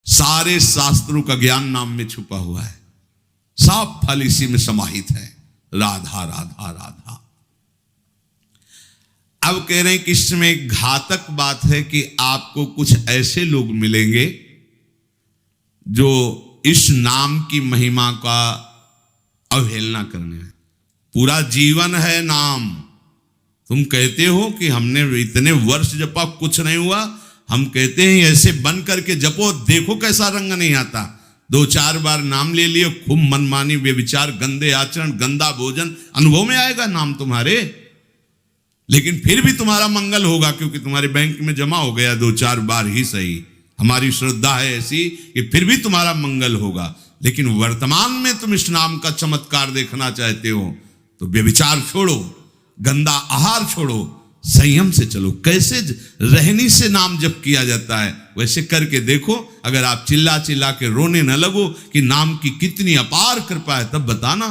सारे शास्त्रों का ज्ञान नाम में छुपा हुआ है, सब फल इसी में समाहित है। राधा राधा राधा। अब कह रहे हैं कि इसमें घातक बात है कि आपको कुछ ऐसे लोग मिलेंगे जो इस नाम की महिमा का अवहेलना करने हैं। पूरा जीवन है नाम। तुम कहते हो कि हमने इतने वर्ष जपा, कुछ नहीं हुआ। हम कहते हैं ऐसे बन करके जपो, देखो कैसा रंग नहीं आता। 2-4 बार नाम ले लिए, खूब मनमानी व्यभिचार, गंदे आचरण, गंदा भोजन अनुभव में आएगा नाम तुम्हारे, लेकिन फिर भी तुम्हारा मंगल होगा, क्योंकि तुम्हारे बैंक में जमा हो गया 2-4 बार ही सही। हमारी श्रद्धा है ऐसी कि फिर भी तुम्हारा मंगल होगा। लेकिन वर्तमान में तुम इस नाम का चमत्कार देखना चाहते हो तो व्यभिचार छोड़ो, गंदा आहार छोड़ो, संयम से चलो। कैसे रहनी से नाम जप किया जाता है वैसे करके देखो। अगर आप चिल्ला चिल्ला के रोने न लगो कि नाम की कितनी अपार कृपा है, तब बताना,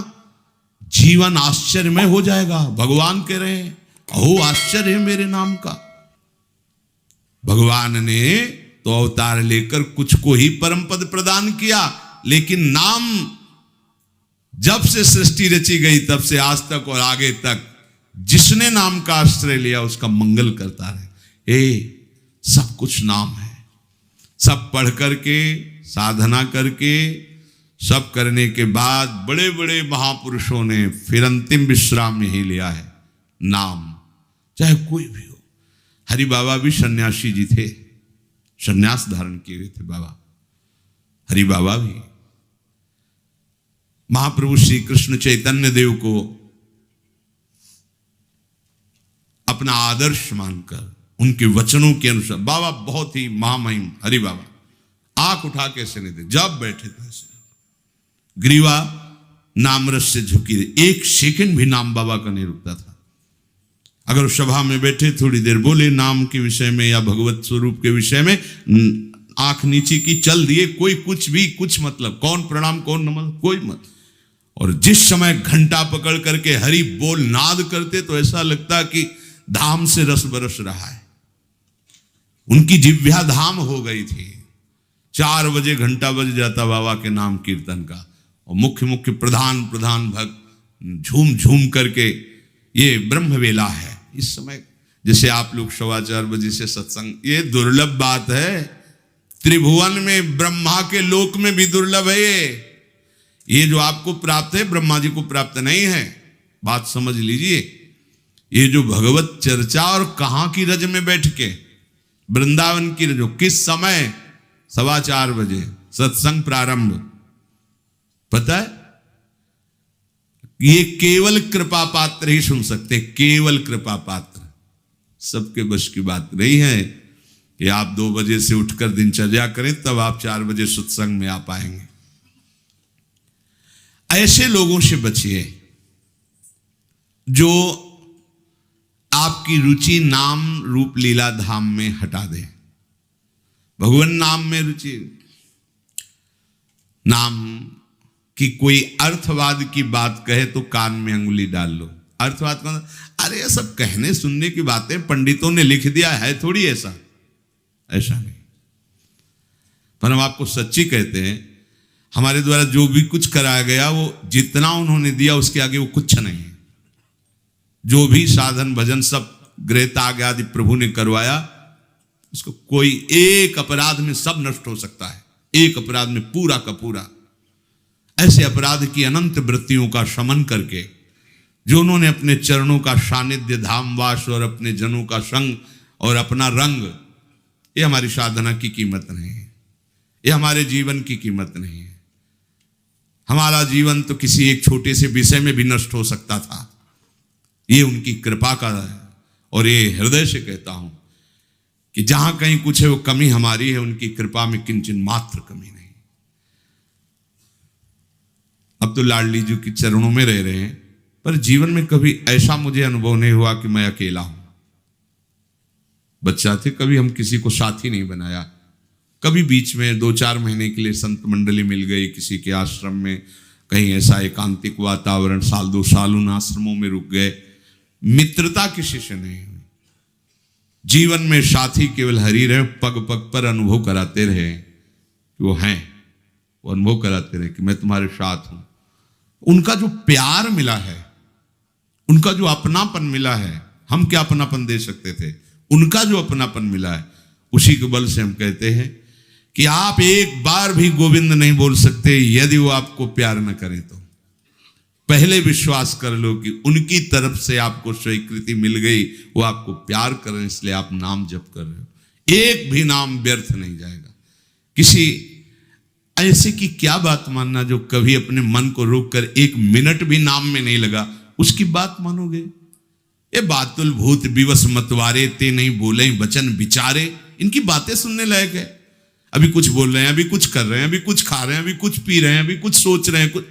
जीवन आश्चर्यमय हो जाएगा। भगवान कह रहे हैं, अहो आश्चर्य है मेरे नाम का। भगवान ने तो अवतार लेकर कुछ को ही परम पद प्रदान किया, लेकिन नाम जब से सृष्टि रची गई तब से आज तक और आगे तक जिसने नाम का आश्रय लिया उसका मंगल करता रहे। सब कुछ नाम है। सब पढ़ करके, साधना करके, सब करने के बाद बड़े बड़े महापुरुषों ने फिर अंतिम विश्राम यही लिया है, नाम। चाहे कोई भी हो। हरि बाबा भी सन्यासी जी थे, सन्यास धारण किए हुए थे बाबा। हरि बाबा भी महाप्रभु श्री कृष्ण चैतन्य देव को अपना आदर्श मानकर उनके वचनों के अनुसार, बाबा बहुत ही महामहिम हरि बाबा आंख उठा के ऐसे नहीं थे, जब बैठे थे ऐसे ग्रीवा नामरस से झुकी रही। 1 सेकंड भी नाम बाबा का नहीं रुकता था। अगर सभा में बैठे थोड़ी देर बोले नाम के विषय में या भगवत स्वरूप के विषय में, आंख नीचे की, चल दिए, कोई कुछ भी कुछ मतलब, कौन प्रणाम कौन नमन, कोई मत। और जिस समय घंटा पकड़ करके हरि बोल नाद करते तो ऐसा लगता कि धाम से रस बरस रहा है। उनकी जिह्वा धाम हो गई थी। 4 बजे घंटा बज जाता बाबा के नाम कीर्तन का, और मुख्य मुख्य प्रधान भक्त झूम झूम करके, ये ब्रह्म वेला है। इस समय जैसे आप लोग 4:15 बजे से सत्संग, ये दुर्लभ बात है। त्रिभुवन में, ब्रह्मा के लोक में भी दुर्लभ है ये जो आपको प्राप्त है, ब्रह्मा जी को प्राप्त नहीं है। बात समझ लीजिए। ये जो भगवत चर्चा, और कहां की रज में बैठ के, वृंदावन की रज, किस समय 4:15 बजे सत्संग प्रारंभ, पता है? ये केवल कृपा पात्र ही सुन सकते, केवल कृपा पात्र। सबके बस की बात नहीं है कि आप 2 बजे से उठकर दिनचर्या करें तब आप 4 बजे सत्संग में आ पाएंगे। ऐसे लोगों से बचिए जो आपकी रुचि नाम रूप लीला धाम में हटा दे। भगवान नाम में रुचि, नाम की कोई अर्थवाद की बात कहे तो कान में अंगुली डाल लो। अर्थवाद का, अरे ये सब कहने सुनने की बातें पंडितों ने लिख दिया है, थोड़ी ऐसा नहीं। पर हम आपको सच्ची कहते हैं, हमारे द्वारा जो भी कुछ कराया गया वो जितना उन्होंने दिया उसके आगे वो कुछ नहीं है। जो भी साधन भजन सब गृह त्याग आदि प्रभु ने करवाया, उसको कोई एक अपराध में सब नष्ट हो सकता है, एक अपराध में पूरा का पूरा। ऐसे अपराध की अनंत वृत्तियों का शमन करके जो उन्होंने अपने चरणों का सानिध्य, धामवास और अपने जनों का संग और अपना रंग, ये हमारी साधना की कीमत नहीं है, ये हमारे जीवन की कीमत नहीं है। हमारा जीवन तो किसी एक छोटे से विषय में भी नष्ट हो सकता था। ये उनकी कृपा का है। और ये हृदय से कहता हूं कि जहां कहीं कुछ है वो कमी हमारी है, उनकी कृपा में किंचन मात्र कमी नहीं। अब तो लाडली जी के चरणों में रह रहे हैं, पर जीवन में कभी ऐसा मुझे अनुभव नहीं हुआ कि मैं अकेला हूं। बच्चा थे, कभी हम किसी को साथी नहीं बनाया। कभी बीच में 2-4 महीने के लिए संत मंडली मिल गई किसी के आश्रम में, कहीं ऐसा एकांतिक वातावरण, 1-2 साल उन आश्रमों में रुक गए। मित्रता किसी से नहीं हुई। जीवन में साथी केवल हरि रहे, पग पग पर अनुभव कराते रहे कि वो हैं, वो अनुभव कराते रहे कि मैं तुम्हारे साथ हूं। उनका जो प्यार मिला है, उनका जो अपनापन मिला है, हम क्या अपनापन दे सकते थे, उनका जो अपनापन मिला है, उसी के बल से हम कहते हैं कि आप एक बार भी गोविंद नहीं बोल सकते यदि वो आपको प्यार न करें तो। पहले विश्वास कर लो कि उनकी तरफ से आपको स्वीकृति मिल गई, वो आपको प्यार कर रहे हैं, इसलिए आप नाम जप कर रहे हो। एक भी नाम व्यर्थ नहीं जाएगा। किसी ऐसे की क्या बात मानना जो कभी अपने मन को रोककर एक मिनट भी नाम में नहीं लगा, उसकी बात मानोगे? ये बातुल भूत विवश मतवारे ते नहीं बोले वचन विचारे, इनकी बातें सुनने लायक है। अभी कुछ बोल रहे हैं, अभी कुछ कर रहे हैं, अभी कुछ खा रहे हैं, अभी कुछ पी रहे हैं, अभी कुछ सोच रहे हैं, कुछ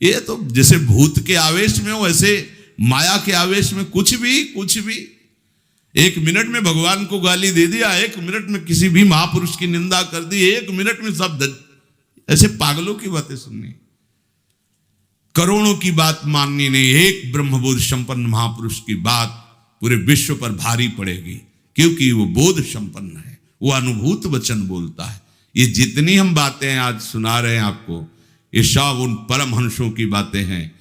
ये तो जैसे भूत के आवेश में हो, ऐसे माया के आवेश में कुछ भी। एक मिनट में भगवान को गाली दे दिया, एक मिनट में किसी भी महापुरुष की निंदा कर दी, एक मिनट में सब ऐसे पागलों की बातें सुननी, करोड़ों की बात माननी नहीं, एक ब्रह्मबोध संपन्न महापुरुष की बात पूरे विश्व पर भारी पड़ेगी, क्योंकि वो बोध संपन्न है, वो अनुभूत वचन बोलता है। ये जितनी हम बातें आज सुना रहे हैं आपको, ये सब उन परमहंसों की बातें हैं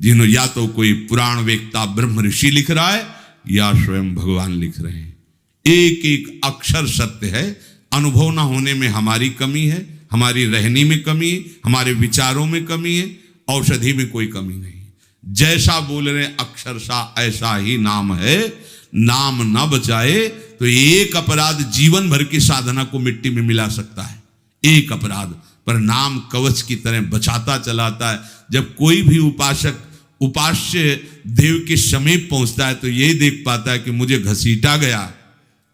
जिन्होंने या तो कोई पुराण वेत्ता ब्रह्म ऋषि लिख रहा है या स्वयं भगवान लिख रहे हैं। एक एक अक्षर सत्य है। अनुभव ना होने में हमारी कमी है, हमारी रहनी में कमी है, हमारे विचारों में कमी है, औषधि में कोई कमी नहीं। जैसा बोल रहे अक्षरशा ऐसा ही नाम है। नाम ना बचाए तो एक अपराध जीवन भर की साधना को मिट्टी में मिला सकता है, एक अपराध, पर नाम कवच की तरह बचाता चलाता है। जब कोई भी उपासक उपास्य देव के समीप पहुंचता है तो यही देख पाता है कि मुझे घसीटा गया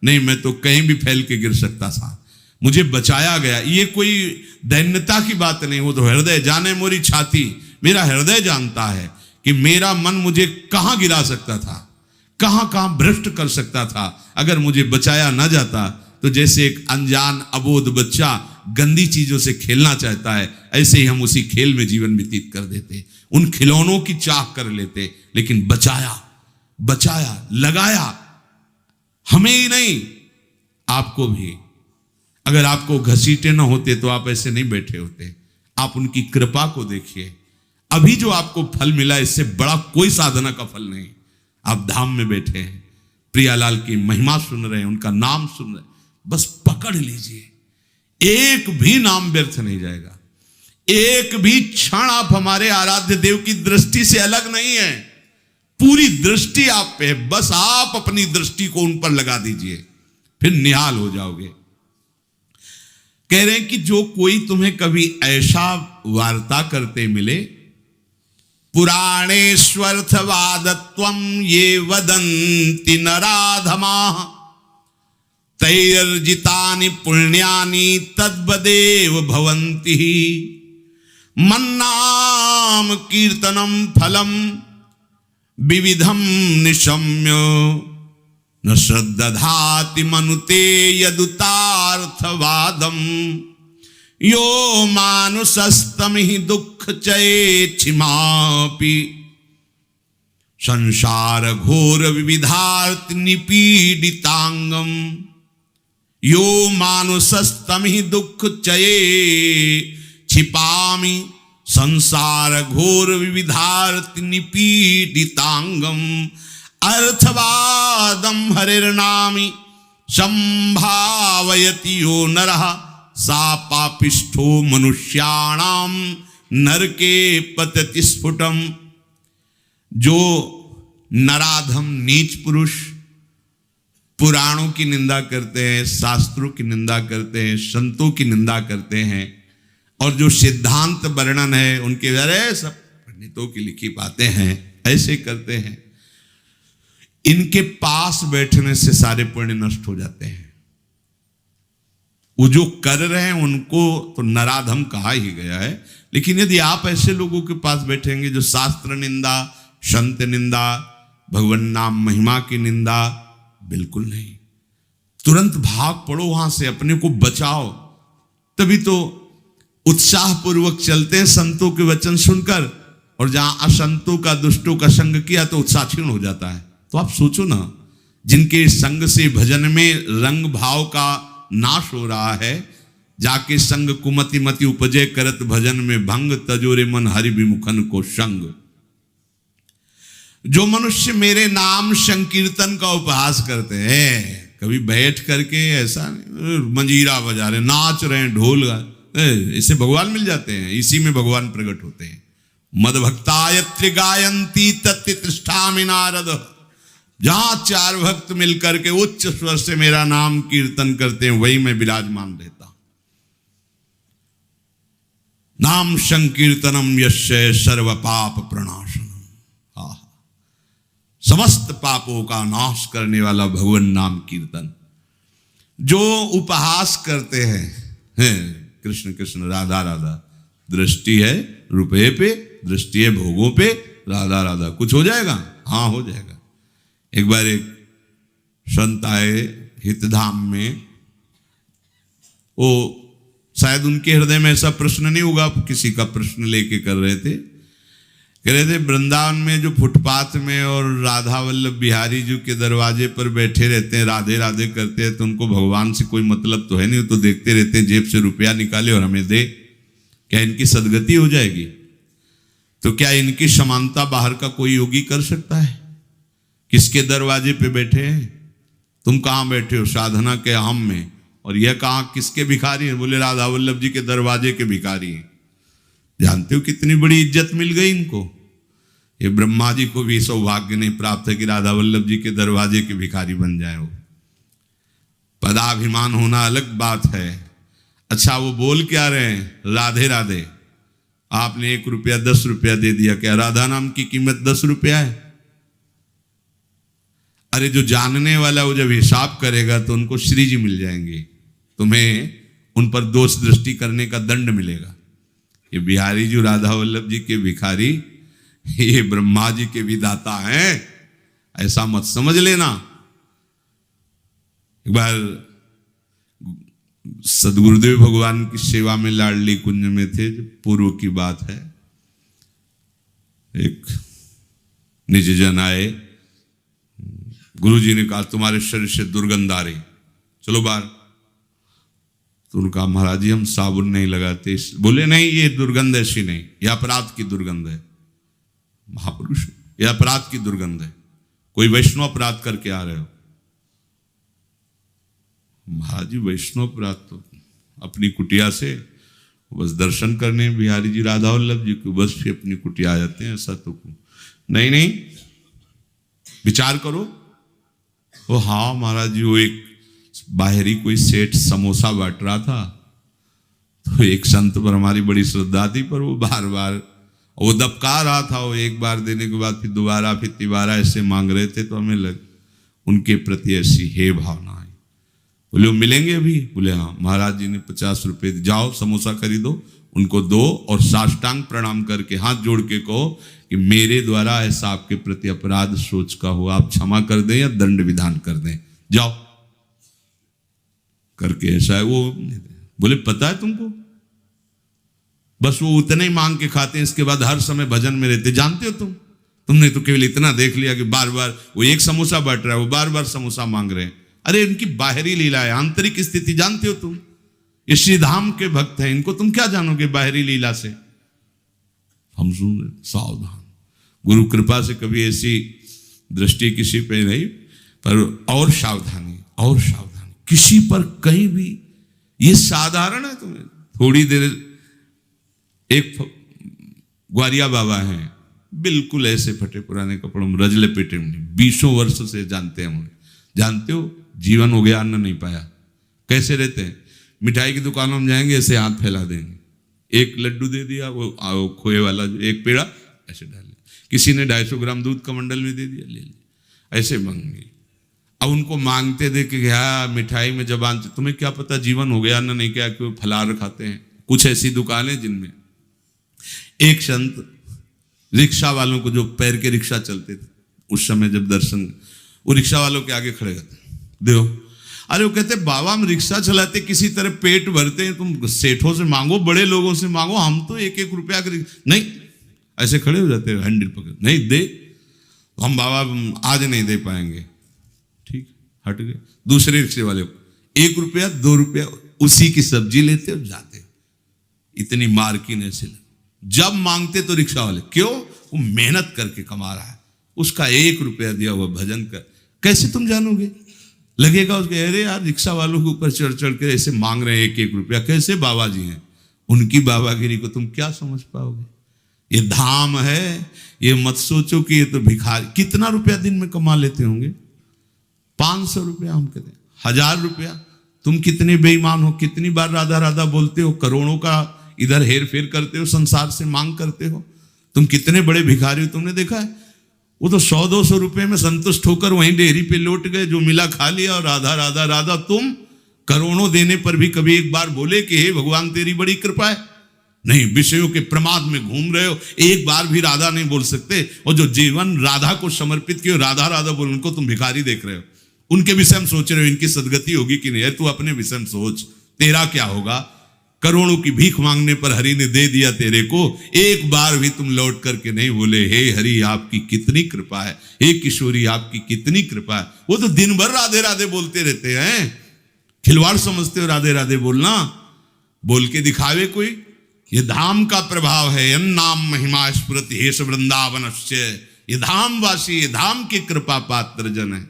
नहीं, मैं तो कहीं भी फैल के गिर सकता था, मुझे बचाया गया। ये कोई दैन्यता की बात नहीं, वो तो हृदय जाने मोरी छाती, मेरा हृदय जानता है कि मेरा मन मुझे कहां गिरा सकता था, कहां कहां भ्रष्ट कर सकता था। अगर मुझे बचाया ना जाता तो जैसे एक अनजान अबोध बच्चा गंदी चीजों से खेलना चाहता है, ऐसे ही हम उसी खेल में जीवन व्यतीत कर देते, उन खिलौनों की चाह कर लेते। लेकिन बचाया लगाया, हमें ही नहीं आपको भी। अगर आपको घसीटे ना होते तो आप ऐसे नहीं बैठे होते। आप उनकी कृपा को देखिए। अभी जो आपको फल मिला, इससे बड़ा कोई साधना का फल नहीं। आप धाम में बैठे हैं, प्रियालाल की महिमा सुन रहे हैं, उनका नाम सुन रहे हैं, बस पकड़ लीजिए, एक भी नाम व्यर्थ नहीं जाएगा। एक भी क्षण आप हमारे आराध्य देव की दृष्टि से अलग नहीं है। पूरी दृष्टि आप पे है, बस आप अपनी दृष्टि को उन पर लगा दीजिए, फिर निहाल हो जाओगे। कह रहे हैं कि जो कोई तुम्हें कभी ऐसा वार्ता करते मिले, पुराणेष्वर्थवादत्वं ये वदन्ति नराधमाः तैर्जितानि पुण्यानि तद्वदेव भवन्ति। मन्नाम कीर्तनम फलम विविधम निशम्य न श्रद्धाति मनुते यदुतार्थवादम। यो मानुषस्तमिहि दुःख चेच्छिमापि संसार घोर विविधार्थ निपीडितांगम। यो मानुषस्तमिहि दुःख चये छिपामि संसार घोर विविधार्थ निपीडितांगम। अर्थवादम हरिर्नामि संभावयति यो नरः सा पापिष्ठो मनुष्याणाम नरके पतति स्फुटम। जो नराधम नीच पुरुष पुराणों की निंदा करते हैं, शास्त्रों की निंदा करते हैं, संतों की निंदा करते हैं, और जो सिद्धांत वर्णन है उनके अरे सब पंडितों की लिखी बातें हैं, ऐसे करते हैं, इनके पास बैठने से सारे पुण्य नष्ट हो जाते हैं। वो जो कर रहे हैं उनको तो नराधम कहा ही गया है। लेकिन यदि आप ऐसे लोगों के पास बैठेंगे जो शास्त्र निंदा, संत निंदा, भगवान नाम महिमा की निंदा, बिल्कुल नहीं। तुरंत भाग पड़ो वहां से, अपने को बचाओ। तभी तो उत्साह पूर्वक चलते हैं संतों के वचन सुनकर, और जहां असंतों का, दुष्टों का संग किया तो उत्साह क्षीण हो जाता है। तो आप सोचो ना, जिनके संग से भजन में रंग भाव का नाश हो रहा है, जाके संग कुमति मति उपजे करत भजन में भंग, तजोरे मन हरि विमुखन को संग। जो मनुष्य मेरे नाम संकीर्तन का उपहास करते हैं, कभी बैठ करके ऐसा नहीं मंजीरा बजा रहे, नाच रहे हैं, ढोल इससे भगवान मिल जाते हैं, इसी में भगवान प्रकट होते हैं। मद भक्तायत्र गायंती तत्तिष्ठामि नारद, जहां चार भक्त मिलकर के उच्च स्वर से मेरा नाम कीर्तन करते हैं, वही मैं विराजमान रहता। नाम संकीर्तनम यस्य सर्व पाप प्रणाशनम, समस्त पापों का नाश करने वाला भगवान नाम कीर्तन। जो उपहास करते हैं कृष्ण कृष्ण राधा राधा, दृष्टि है रुपये पे, दृष्टि है भोगों पे, राधा राधा, कुछ हो जाएगा? हाँ हो जाएगा। एक बार एक संत आए हितधाम में, वो शायद उनके हृदय में ऐसा प्रश्न नहीं होगा, किसी का प्रश्न लेके कर रहे थे। कह रहे थे वृंदावन में जो फुटपाथ में और राधा वल्लभ बिहारी जी के दरवाजे पर बैठे रहते हैं, राधे राधे करते हैं, तो उनको भगवान से कोई मतलब तो है नहीं, तो देखते रहते हैं, जेब से रुपया निकाले और हमें दे, क्या इनकी सदगति हो जाएगी? तो क्या इनकी समानता बाहर का कोई योगी कर सकता है? किसके दरवाजे पे बैठे हैं? तुम कहाँ बैठे हो? साधना के हम में। और यह कहाँ किसके भिखारी हैं? बोले राधा वल्लभ जी के दरवाजे के भिखारी हैं। जानते हो कितनी बड़ी इज्जत मिल गई इनको? ये ब्रह्मा जी को भी सौभाग्य नहीं प्राप्त है कि राधा वल्लभ जी के दरवाजे के भिखारी बन जाए। वो पदाभिमान होना अलग बात है। अच्छा वो बोल क्या रहे हैं? राधे राधे। आपने 1 रुपया 10 रुपया दे दिया, क्या राधा नाम की कीमत 10 रुपया है? अरे जो जानने वाला वो जब हिसाब करेगा तो उनको श्री जी मिल जाएंगे, तुम्हें उन पर दोष दृष्टि करने का दंड मिलेगा। ये बिहारी जी राधा वल्लभ जी के भिखारी, ये ब्रह्मा जी के विधाता हैं, ऐसा मत समझ लेना। एक बार सदगुरुदेव भगवान की सेवा में लाडली कुंज में थे, पूर्व की बात है। एक निज जन आए, गुरुजी ने कहा तुम्हारे शरीर से दुर्गंध आ रही, चलो बाहर। तो उनका महाराज जी हम साबुन नहीं लगाते। बोले नहीं ये दुर्गंध ऐसी नहीं, यह अपराध की दुर्गंध है। महापुरुष, यह अपराध की दुर्गंध है, कोई वैष्णव अपराध करके आ रहे हो। महाराज जी वैष्णव अपराध तो अपनी कुटिया से बस दर्शन करने बिहारी जी राधा वल्लभ जी को बस फिर अपनी कुटिया आ जाते हैं, ऐसा तो नहीं। नहीं विचार करो। वो हाँ महाराज जी, वो एक बाहरी कोई सेठ समोसा बांट रहा था, तो एक संत पर हमारी बड़ी श्रद्धा थी, पर वो बार बार वो दबका रहा था। वो एक बार देने के बाद फिर दोबारा फिर तिबारा ऐसे मांग रहे थे, तो हमें उनके प्रति ऐसी हे भावना आई। बोले वो मिलेंगे अभी? बोले हाँ। महाराज जी ने 50 रुपये, जाओ समोसा खरीदो, उनको दो और साष्टांग प्रणाम करके हाथ जोड़ के कहो कि मेरे द्वारा ऐसा आपके प्रति अपराध सोच का हो, आप क्षमा कर दें या दंड विधान कर दें, जाओ करके ऐसा है। वो बोले पता है तुमको, बस वो उतने ही मांग के खाते हैं, इसके बाद हर समय भजन में रहते। जानते हो तुमने तो केवल इतना देख लिया कि बार बार वो एक समोसा बांट रहा है, वो बार बार समोसा मांग रहे हैं। अरे इनकी बाहरी लीला है, आंतरिक स्थिति जानते हो तुम? ये श्रीधाम के भक्त हैं, इनको तुम क्या जानोगे बाहरी लीला से? हम सुन रहे, सावधान। गुरु कृपा से कभी ऐसी दृष्टि किसी पे नहीं, पर और सावधानी, और सावधानी किसी पर कहीं भी। ये साधारण है तुम्हें थोड़ी देर। एक ग्वारिया बाबा हैं, बिल्कुल ऐसे फटे पुराने कपड़ों में, रजले पेटे में, 20 वर्ष से जानते हैं उन्हें। जानते हो जीवन हो गया, अन्न नहीं पाया, कैसे रहते हैं? मिठाई की दुकानों में जाएंगे, ऐसे हाथ फैला देंगे, एक लड्डू दे दिया, वो खोए वाला एक पेड़ा ऐसे डाल, किसी ने 250 ग्राम दूध का मंडल में दे दिया, ले लिया, ऐसे मांगे। अब उनको मांगते देखे क्या मिठाई में जबान, तुम्हें क्या पता जीवन हो गया, अन्न नहीं क्या, क्यों फलार खाते हैं। कुछ ऐसी दुकानें जिनमें एक संत रिक्शा वालों को, जो पैर के रिक्शा चलते थे उस समय, जब दर्शन, वो रिक्शा वालों के आगे खड़े रहते, देखो। अरे वो कहते बाबा हम रिक्शा चलाते किसी तरह पेट भरते हैं, तुम सेठों से मांगो, बड़े लोगों से मांगो, हम तो 1-1 रुपया नहीं। ऐसे खड़े हो जाते हैं, हैंडल पकड़, नहीं दे तो हम बाबा आज नहीं दे पाएंगे। ठीक, हट गए। दूसरे रिक्शे वाले को 1 रुपया 2 रुपया उसी की सब्जी लेते हो जाते हो। इतनी मार्किन ऐसे जब मांगते तो रिक्शा वाले, क्यों? वो मेहनत करके कमा रहा है, उसका 1 रुपया दिया हुआ भजन कर। कैसे तुम जानोगे? लगेगा उसके, अरे यार रिक्शा वालों के ऊपर चढ़ चढ़ के ऐसे मांग रहे हैं 1-1 रुपया, कैसे बाबा जी हैं? उनकी बाबागिरी को तुम क्या समझ पाओगे? ये धाम है, ये मत सोचो कि ये तो भिखारी। कितना रुपया दिन में कमा लेते होंगे? 500 रुपया, हम कहते हैं 1000 रुपया। तुम कितने बेईमान हो, कितनी बार राधा राधा बोलते हो, करोड़ों का इधर हेर फेर करते हो, संसार से मांग करते हो। तुम कितने बड़े भिखारी हो, तुमने देखा है? वो तो 100-200 रुपए में संतुष्ट होकर वहीं डेयरी पे लौट गए, जो मिला खा लिया और राधा राधा राधा। तुम करोड़ों देने पर भी कभी एक बार बोले कि हे भगवान तेरी बड़ी कृपा है? नहीं, विषयों के प्रमाद में घूम रहे हो, एक बार भी राधा नहीं बोल सकते। और जो जीवन राधा को समर्पित किए, राधा राधा बोल, उनको तुम भिखारी देख रहे हो। उनके विषय में सोच रहे हो इनकी सदगति होगी कि नहीं? है तू अपने विषय में सोच, तेरा क्या होगा? करोड़ों की भीख मांगने पर हरि ने दे दिया तेरे को, एक बार भी तुम लौट करके नहीं बोले हे हरि आपकी कितनी कृपा है, हे किशोरी आपकी कितनी कृपा है। वो तो दिन भर राधे राधे बोलते रहते हैं। खिलवाड़ समझते हो राधे राधे बोलना? बोल के दिखावे कोई? ये धाम का प्रभाव है। अन्नाम महिमा स्फुरति हेश वृंदावनस्य। ये धामवासी, ये धाम की कृपा पात्र जन है।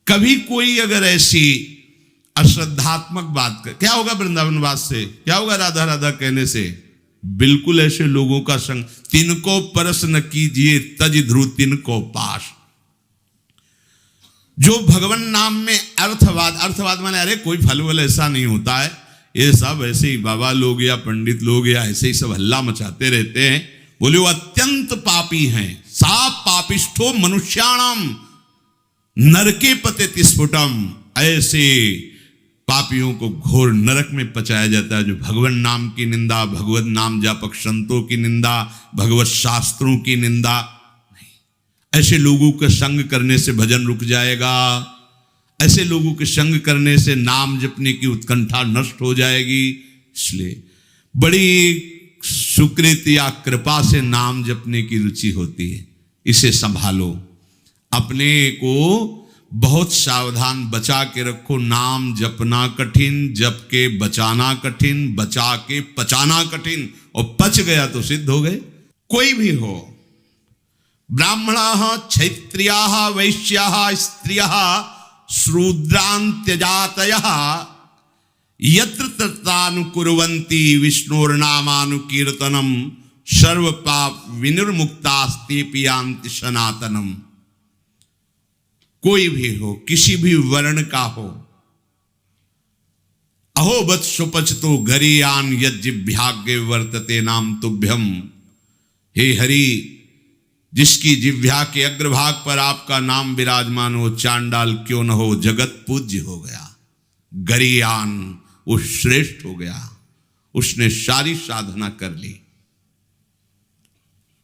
कभी कोई अगर ऐसी अश्रद्धात्मक बात कर, क्या होगा वृंदावनवास से? क्या होगा राधा राधा कहने से? बिल्कुल ऐसे लोगों का संग। तिनको परस न कीजिए तज ध्रुव तिनको पास। जो भगवान नाम में अर्थवाद माने अरे कोई फल वल ऐसा नहीं होता है, ये सब ऐसे ही बाबा लोग या पंडित लोग या ऐसे ही सब हल्ला मचाते रहते हैं। बोले वो अत्यंत पापी हैं। सा पापिष्ठो मनुष्याणाम नरके पतेति स्फुटम। ऐसे पापियों को घोर नरक में पचाया जाता है जो भगवान नाम की निंदा, भगवत नाम जापक संतों की निंदा, भगवत शास्त्रों की निंदा। नहीं, ऐसे लोगों के संग करने से भजन रुक जाएगा। ऐसे लोगों के संग करने से नाम जपने की उत्कंठा नष्ट हो जाएगी। इसलिए बड़ी सुकृति या कृपा से नाम जपने की रुचि होती है, इसे संभालो। अपने को बहुत सावधान बचा के रखो। नाम जपना कठिन, जप के बचाना कठिन, बचा के पचाना कठिन। और पच गया तो सिद्ध हो गए। कोई भी हो, ब्राह्मणाः क्षत्रियाः वैश्याः स्त्रियः शूद्रान्त्यजातयः यत्र तत्रानुकुर्वन्ति विष्णोर्नामानुकीर्तनम सर्व पाप विनिर्मुक्तास्तेऽपि यान्ति सनातनम। कोई भी हो, किसी भी वर्ण का हो। अहो वत्सुपचतो गरीयान यज्जिभ्याग्य वर्तते नाम तुभ्यम। हे हरि, जिसकी जिह्वा के अग्रभाग पर आपका नाम विराजमान हो, चांडाल क्यों न हो, जगत पूज्य हो गया। गरीयान, वो श्रेष्ठ हो गया, उसने सारी साधना कर ली।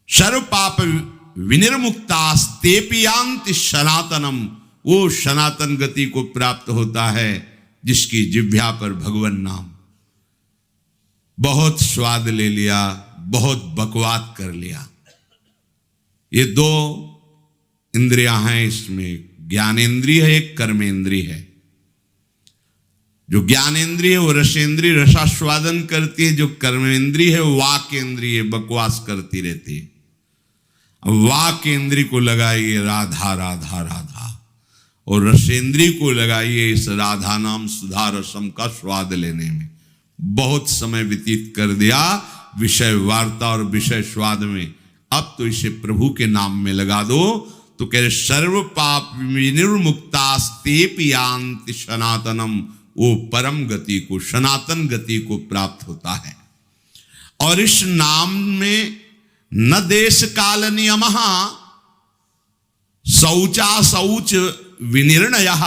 सर्व पाप विनिर्मुक्तास्तेऽपि यान्ति सनातनम। वो सनातन गति को प्राप्त होता है जिसकी जिह्वा पर भगवान नाम। बहुत स्वाद ले लिया, बहुत बकवाद कर लिया। ये 2 इंद्रियां हैं, इसमें ज्ञानेंद्रिय है, एक कर्मेंद्रिय है। जो ज्ञानेंद्रिय है वो रसेंद्रिय, रसास्वादन करती है। जो कर्मेंद्रिय है वो वाकेंद्रिय, बकवास करती रहती है। वाक इंद्रिय को लगाइए राधा राधा राधा, और रसेंद्रिय को लगाइए इस राधा नाम सुधा रसम का स्वाद लेने में। बहुत समय व्यतीत कर दिया विषय वार्ता और विषय स्वाद में, अब तो इसे प्रभु के नाम में लगा दो। तो कह रहे सर्व पाप विनिर्मुक्तास्तेऽपि यान्ति सनातनम। वो परम गति को, सनातन गति को प्राप्त होता है। और इस नाम में न देश काल नियमः शौचा शौच विनिर्णयः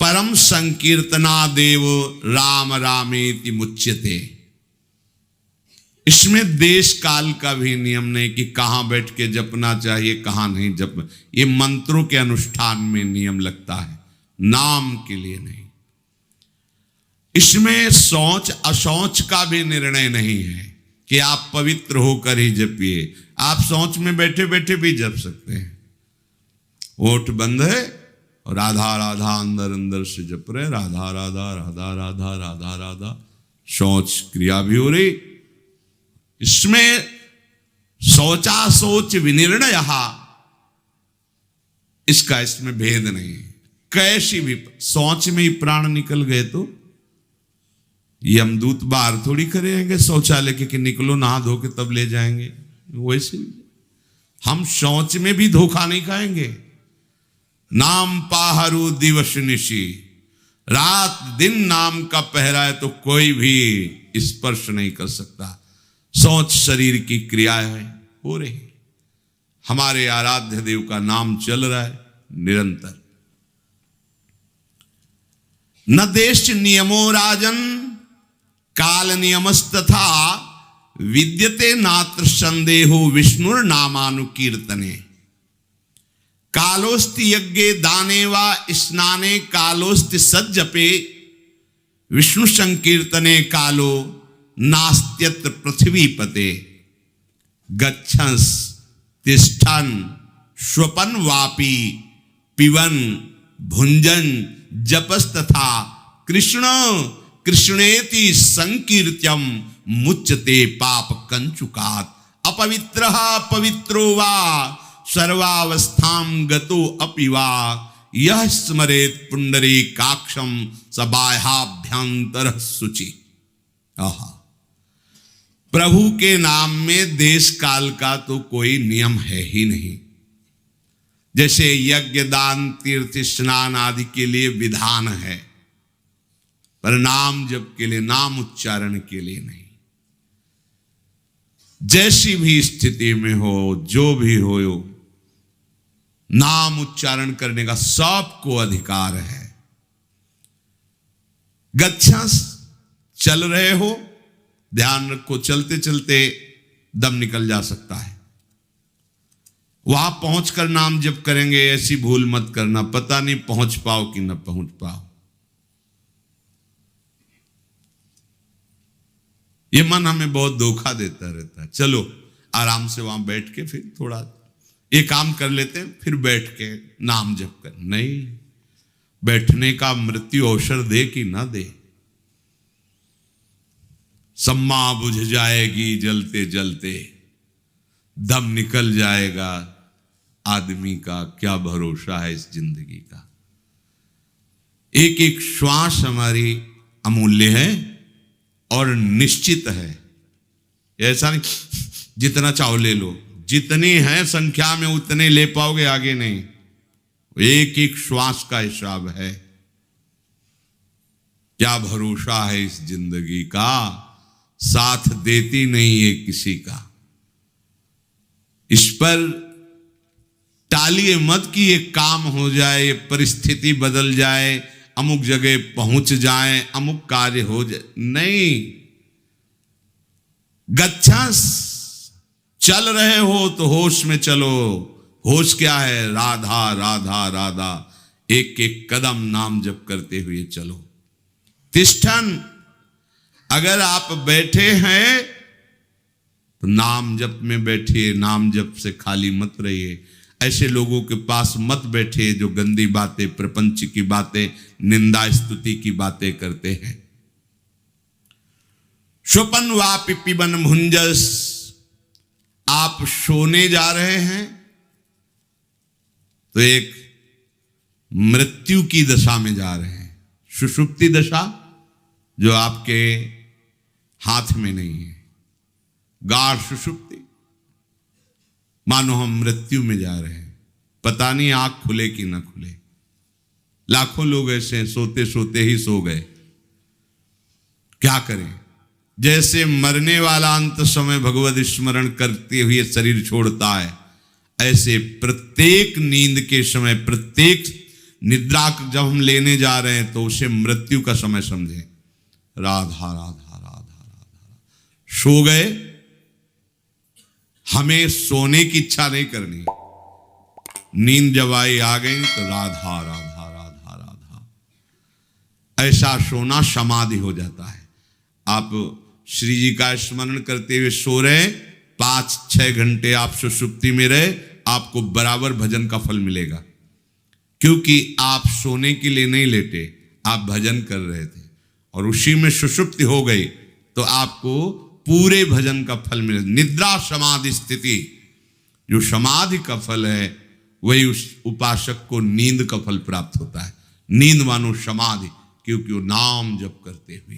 परम संकीर्तनादेव राम रामेति मुच्यते। इसमें देश काल का भी नियम नहीं कि कहां बैठ के जपना चाहिए, कहां नहीं जप। ये मंत्रों के अनुष्ठान में नियम लगता है, नाम के लिए नहीं। इसमें शौच अशौच का भी निर्णय नहीं है कि आप पवित्र होकर ही जपिए। आप शौच में बैठे बैठे भी जप सकते हैं। ओठ बंद है और राधा राधा अंदर अंदर से जप रहे, राधा राधा राधा राधा राधा राधा। शौच क्रिया भी हो रही। इसमें शौचा सोच विनिर्णय, इसका इसमें भेद नहीं है। कैसी भी शौच में ही प्राण निकल गए तो यमदूत बाहर थोड़ी करेंगे शौचालय के कि निकलो नहा धो के तब ले जाएंगे। वैसे हम शौच में भी धोखा नहीं खाएंगे। नाम पाहरू दिवस निशी, रात दिन नाम का पहरा है तो कोई भी स्पर्श नहीं कर सकता। शौच शरीर की क्रिया है, हो रही। हमारे आराध्य देव का नाम चल रहा है निरंतर। न देश नियमो राजन काल नियमस्तथा विद्यते नात्र संदेहो विष्णुर नामानुकीर्तने। कालोस्ति यज्ञे दाने वा स्नाने कालोस्ति सज्जपे विष्णु संकीर्तने कालो नास्त्यत्र पृथ्वीपते। गच्छंस तिष्ठन स्वपन वापी पिबन भुंजन जपस्तथा कृष्ण कृष्णेति संकीर्त्यम मुच्यते पाप कंचुकात्। अपवित्रः पवित्रो वा सर्वावस्थां गतो अपि वा यः स्मरेत् पुंडरीकाक्षं स बाह्याभ्यंतरः शुचि। आहा, प्रभु के नाम में देश काल का तो कोई नियम है ही नहीं। जैसे यज्ञ दान तीर्थ स्नान आदि के लिए विधान है, पर नाम जप के लिए, नाम उच्चारण के लिए नहीं। जैसी भी स्थिति में हो, जो भी हो, नाम उच्चारण करने का सबको अधिकार है। गच्छंस, चल रहे हो, ध्यान रखो, चलते चलते दम निकल जा सकता है। वहां पहुंचकर नाम जप करेंगे, ऐसी भूल मत करना, पता नहीं पहुंच पाओ कि न पहुंच पाओ। ये मन हमें बहुत धोखा देता रहता है। चलो आराम से वहां बैठ के फिर थोड़ा ये काम कर लेते हैं, फिर बैठ के नाम जप कर। नहीं, बैठने का मृत्यु अवसर दे कि ना दे। सम्मा बुझ जाएगी जलते जलते, दम निकल जाएगा। आदमी का क्या भरोसा है इस जिंदगी का। एक एक श्वास हमारी अमूल्य है और निश्चित है। ऐसा नहीं जितना चाहो ले लो, जितनी है संख्या में उतने ले पाओगे, आगे नहीं। एक एक श्वास का हिसाब है। क्या भरोसा है इस जिंदगी का, साथ देती नहीं है किसी का। इस पर टालिए मत कि ये काम हो जाए, ये परिस्थिति बदल जाए, अमुक जगह पहुंच जाए, अमुक कार्य हो जाए। नहीं, गच्छंस, चल रहे हो तो होश में चलो। होश क्या है? राधा राधा राधा। एक एक कदम नाम जप करते हुए चलो। तिष्ठन, अगर आप बैठे हैं तो नाम जप में बैठिए, नाम जप से खाली मत रहिए। ऐसे लोगों के पास मत बैठिए जो गंदी बातें, प्रपंच की बातें, निंदा स्तुति की बातें करते हैं। स्वपन वापि पिबन भुंजस, आप सोने जा रहे हैं तो एक मृत्यु की दशा में जा रहे हैं। सुषुप्ति दशा जो आपके हाथ में नहीं है, गाढ़ सुषुप्ति, मानो हम मृत्यु में जा रहे हैं। पता नहीं आंख खुले कि ना खुले। लाखों लोग ऐसे हैं, सोते सोते ही सो गए। क्या करें? जैसे मरने वाला अंत समय भगवत स्मरण करते हुए शरीर छोड़ता है, ऐसे प्रत्येक नींद के समय, प्रत्येक निद्रा जब हम लेने जा रहे हैं तो उसे मृत्यु का समय समझें। राधा राधा राधा राधा। सो गए, हमें सोने की इच्छा नहीं करनी। नींद जब आई आ गई तो राधा राधा राधा राधा। ऐसा सोना समाधि हो जाता है। आप श्री जी का स्मरण करते हुए सो रहे, 5-6 घंटे आप सुषुप्ति में रहे, आपको बराबर भजन का फल मिलेगा। क्योंकि आप सोने के लिए नहीं लेटे, आप भजन कर रहे थे और उसी में सुषुप्ति हो गई तो आपको पूरे भजन का फल मिले। निद्रा समाधि स्थिति, जो समाधि का फल है वही उस उपासक को नींद का फल प्राप्त होता है। नींद मानो समाधि, क्योंकि वो नाम जप करते हुए